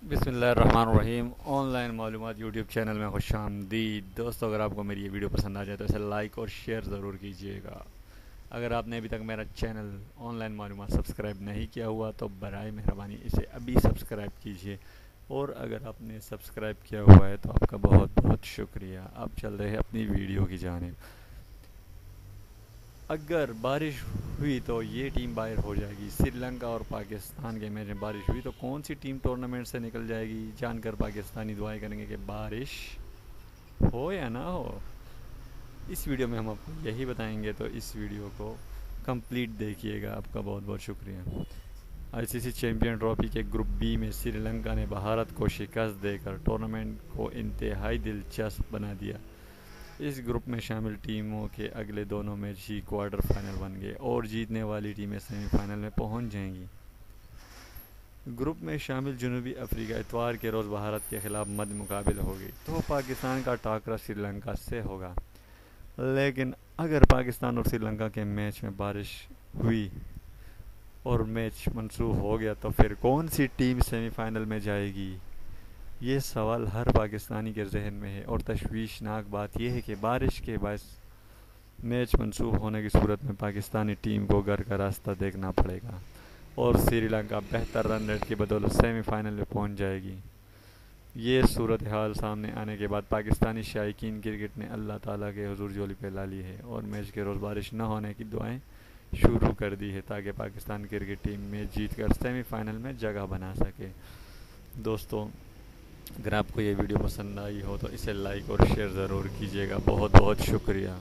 बिस्मिल्लाहिर्रहमानिर्रहीम। ऑनलाइन मालूमात YouTube channel में खुश आमदीद। दोस्तों, अगर आपको मेरी ये वीडियो पसंद आ जाए तो इसे लाइक और शेयर ज़रूर कीजिएगा। अगर आपने अभी तक मेरा चैनल ऑनलाइन मालूमात सब्सक्राइब नहीं किया हुआ तो बराए मेहरबानी इसे अभी सब्सक्राइब कीजिए, और अगर आपने सब्सक्राइब किया हुआ है तो आपका बहुत बहुत शुक्रिया। अब चल रहे हैं अपनी वीडियो की जानिब। अगर बारिश हुई तो ये टीम बाहर हो जाएगी। श्रीलंका और पाकिस्तान के मैच में बारिश हुई तो कौन सी टीम टूर्नामेंट से निकल जाएगी, जानकर पाकिस्तानी दुआएं करेंगे कि बारिश हो या ना हो। इस वीडियो में हम आपको यही बताएंगे, तो इस वीडियो को कंप्लीट देखिएगा। आपका बहुत बहुत शुक्रिया। आईसीसी चैंपियन ट्रॉफी के ग्रुप बी में श्रीलंका ने भारत को शिकस्त देकर टूर्नामेंट को इंतहाई दिलचस्प बना दिया। इस ग्रुप में शामिल टीमों के अगले दोनों मैच ही क्वार्टर फाइनल बन गए और जीतने वाली टीमें सेमीफाइनल में पहुंच जाएंगी। ग्रुप में शामिल जनूबी अफ्रीका इतवार के रोज़ भारत के खिलाफ मद मुकाबिल होगी, तो पाकिस्तान का टाकरा श्रीलंका से होगा। लेकिन अगर पाकिस्तान और श्रीलंका के मैच में बारिश हुई और मैच मनसूख हो गया तो फिर कौन सी टीम सेमीफाइनल में जाएगी? ये सवाल हर पाकिस्तानी के जहन में है, और तशवीशनाक बात यह है कि बारिश के बायस मैच मनसूख होने की सूरत में पाकिस्तानी टीम को घर का रास्ता देखना पड़ेगा और श्रीलंका बेहतर रन रेट की बदौलत सेमीफाइनल में पहुंच जाएगी। ये सूरत हाल सामने आने के बाद पाकिस्तानी शायकीन क्रिकेट ने अल्लाह ताला के हुजूर झोली फैला ली है और मैच के रोज़ बारिश न होने की दुआएं शुरू कर दी है, ताकि पाकिस्तान क्रिकेट टीम मैच जीत कर सेमीफाइनल में जगह बना सके। दोस्तों, अगर आपको ये वीडियो पसंद आई हो तो इसे लाइक और शेयर ज़रूर कीजिएगा। बहुत बहुत शुक्रिया।